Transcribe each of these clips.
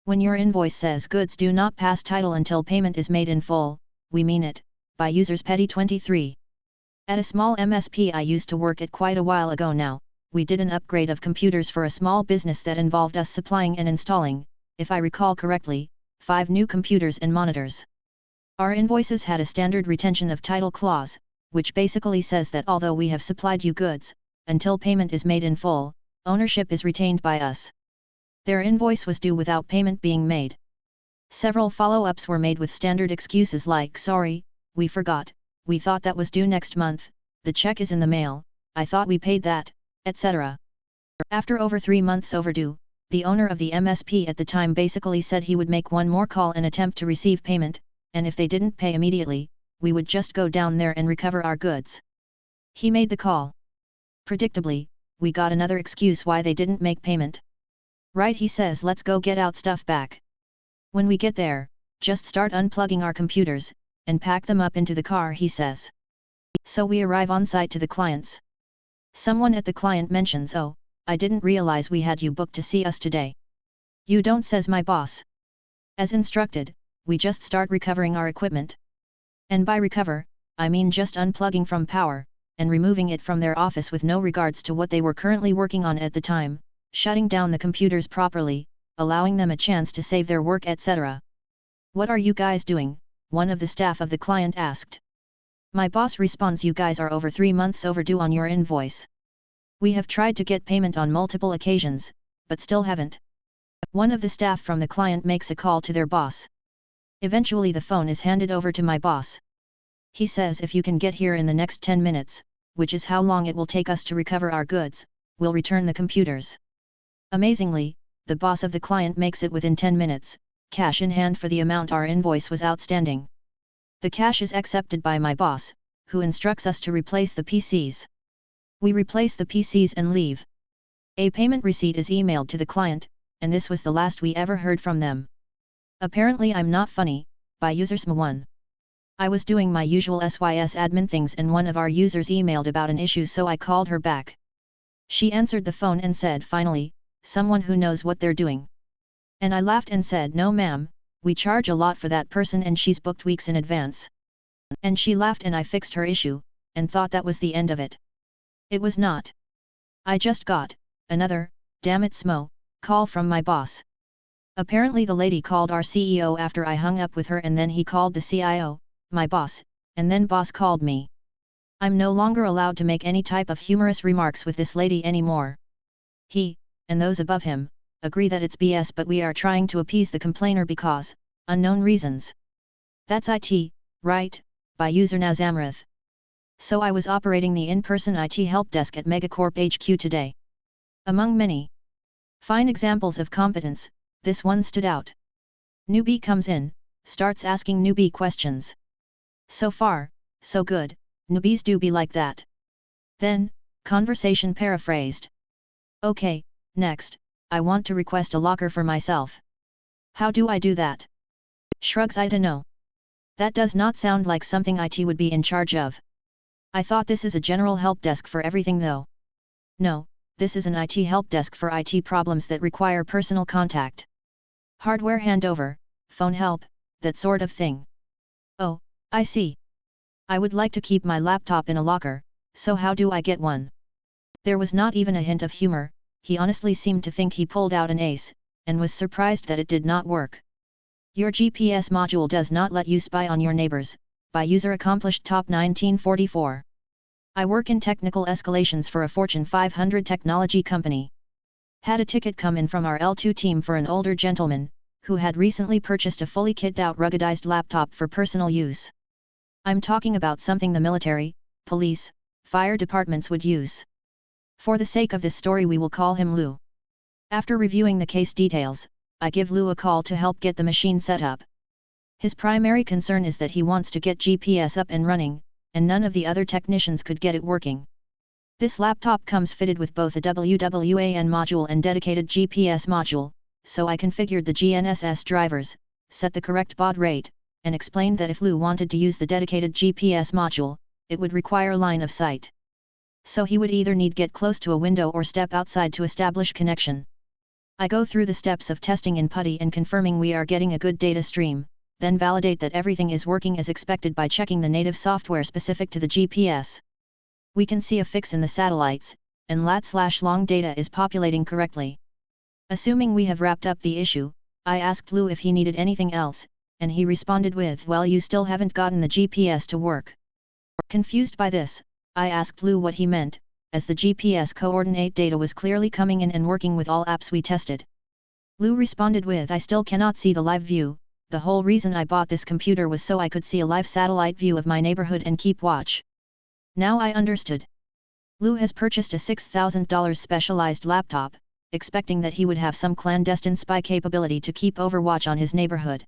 When your invoice says goods do not pass title until payment is made in full, we mean it. By users Petty 23. At a small MSP I used to work at quite a while ago now, we did an upgrade of computers for a small business that involved us supplying and installing, if I recall correctly, 5 new computers and monitors. Our invoices had a standard retention of title clause, which basically says that although we have supplied you goods, until payment is made in full, ownership is retained by us. Their invoice was due without payment being made. Several follow-ups were made with standard excuses like sorry, we forgot, we thought that was due next month, the check is in the mail, I thought we paid that, etc. After over 3 months overdue, the owner of the MSP at the time basically said he would make one more call and attempt to receive payment, and if they didn't pay immediately, we would just go down there and recover our goods. He made the call. Predictably, we got another excuse why they didn't make payment. Right, he says, let's go get out stuff back. When we get there, just start unplugging our computers, and pack them up into the car, he says. So we arrive on site to the clients. Someone at the client mentions, oh, I didn't realize we had you booked to see us today. You don't, says my boss. As instructed, we just start recovering our equipment. And by recover, I mean just unplugging from power, and removing it from their office with no regards to what they were currently working on at the time, shutting down the computers properly, allowing them a chance to save their work, etc. What are you guys doing? One of the staff of the client asked. My boss responds, you guys are over 3 months overdue on your invoice. We have tried to get payment on multiple occasions, but still haven't. One of the staff from the client makes a call to their boss. Eventually the phone is handed over to my boss. He says if you can get here in the next 10 minutes, which is how long it will take us to recover our goods, we'll return the computers. Amazingly, the boss of the client makes it within 10 minutes, cash in hand for the amount our invoice was outstanding. The cash is accepted by my boss, who instructs us to replace the PCs. We replace the PCs and leave. A payment receipt is emailed to the client, and this was the last we ever heard from them. Apparently I'm not funny, by user SMA1. I was doing my usual SYS admin things and one of our users emailed about an issue, so I called her back. She answered the phone and said, finally, someone who knows what they're doing. And I laughed and said, no ma'am, we charge a lot for that person and she's booked weeks in advance. And she laughed and I fixed her issue, and thought that was the end of it. It was not. I just got another, damn it Smo, call from my boss. Apparently the lady called our CEO after I hung up with her, and then he called the CIO, my boss, and then boss called me. I'm no longer allowed to make any type of humorous remarks with this lady anymore. He, and those above him, agree that it's BS, but we are trying to appease the complainer because, unknown reasons. That's IT, right? By user Nazamrath. So I was operating the in-person IT help desk at Megacorp HQ today. Among many fine examples of competence, this one stood out. Newbie comes in, starts asking newbie questions. So far, so good, newbies do be like that. Then, conversation paraphrased. Okay, next, I want to request a locker for myself. How do I do that? Shrugs, I dunno. That does not sound like something IT would be in charge of. I thought this is a general help desk for everything though. No, this is an IT help desk for IT problems that require personal contact. Hardware handover, phone help, that sort of thing. Oh, I see. I would like to keep my laptop in a locker, so how do I get one? There was not even a hint of humor. He honestly seemed to think he pulled out an ace, and was surprised that it did not work. Your GPS module does not let you spy on your neighbors, by user Accomplished Top 1944. I work in technical escalations for a Fortune 500 technology company. Had a ticket come in from our L2 team for an older gentleman, who had recently purchased a fully kitted-out ruggedized laptop for personal use. I'm talking about something the military, police, fire departments would use. For the sake of this story we will call him Lou. After reviewing the case details, I give Lou a call to help get the machine set up. His primary concern is that he wants to get GPS up and running, and none of the other technicians could get it working. This laptop comes fitted with both a WWAN module and dedicated GPS module, so I configured the GNSS drivers, set the correct baud rate, and explained that if Lou wanted to use the dedicated GPS module, it would require line of sight. So he would either need get close to a window or step outside to establish connection. I go through the steps of testing in PuTTY and confirming we are getting a good data stream, then validate that everything is working as expected by checking the native software specific to the GPS. We can see a fix in the satellites, and lat/long data is populating correctly. Assuming we have wrapped up the issue, I asked Lou if he needed anything else, and he responded with, "Well, you still haven't gotten the GPS to work." Confused by this, I asked Lou what he meant, as the GPS coordinate data was clearly coming in and working with all apps we tested. Lou responded with, "I still cannot see the live view. The whole reason I bought this computer was so I could see a live satellite view of my neighborhood and keep watch." Now I understood. Lou has purchased a $6,000 specialized laptop, expecting that he would have some clandestine spy capability to keep overwatch on his neighborhood.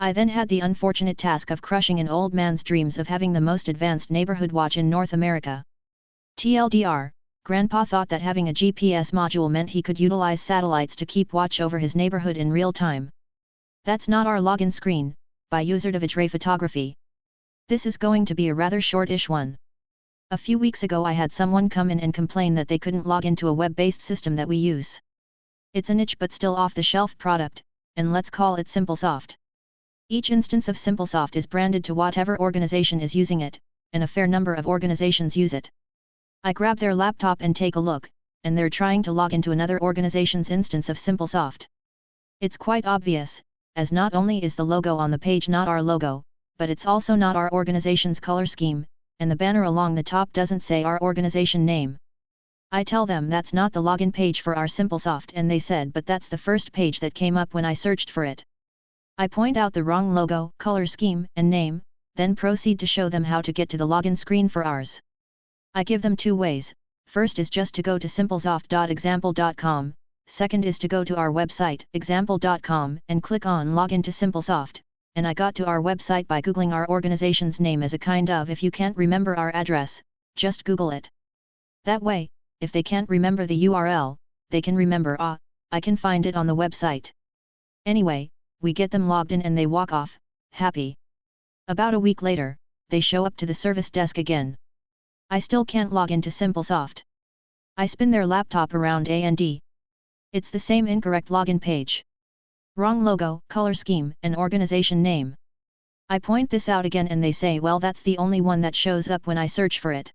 I then had the unfortunate task of crushing an old man's dreams of having the most advanced neighborhood watch in North America. TLDR, Grandpa thought that having a GPS module meant he could utilize satellites to keep watch over his neighborhood in real time. That's not our login screen, by user Ray Photography. This is going to be a rather short-ish one. A few weeks ago I had someone come in and complain that they couldn't log into a web-based system that we use. It's a niche but still off-the-shelf product, and let's call it SimpleSoft. Each instance of SimpleSoft is branded to whatever organization is using it, and a fair number of organizations use it. I grab their laptop and take a look, and they're trying to log into another organization's instance of SimpleSoft. It's quite obvious, as not only is the logo on the page not our logo, but it's also not our organization's color scheme, and the banner along the top doesn't say our organization name. I tell them that's not the login page for our SimpleSoft, and they said, "But that's the first page that came up when I searched for it." I point out the wrong logo, color scheme, and name, then proceed to show them how to get to the login screen for ours. I give them two ways. First is just to go to simplesoft.example.com, second is to go to our website, example.com, and click on Login to SimpleSoft, and I got to our website by googling our organization's name as a kind of, if you can't remember our address, just Google it. That way, if they can't remember the URL, they can remember, I can find it on the website. Anyway, we get them logged in and they walk off, happy. About a week later, they show up to the service desk again. I still can't log into SimpleSoft. I spin their laptop around and it's the same incorrect login page. Wrong logo, color scheme, and organization name. I point this out again and they say, "Well, that's the only one that shows up when I search for it."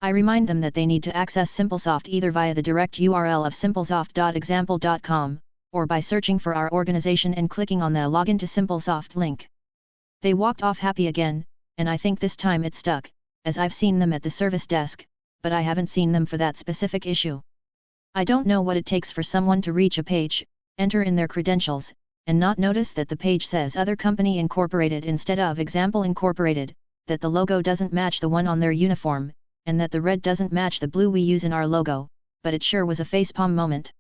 I remind them that they need to access SimpleSoft either via the direct URL of simplesoft.example.com, or by searching for our organization and clicking on the Login to SimpleSoft link. They walked off happy again, and I think this time it stuck, as I've seen them at the service desk, but I haven't seen them for that specific issue. I don't know what it takes for someone to reach a page, enter in their credentials, and not notice that the page says Other Company Incorporated instead of Example Incorporated, that the logo doesn't match the one on their uniform, and that the red doesn't match the blue we use in our logo, but it sure was a facepalm moment.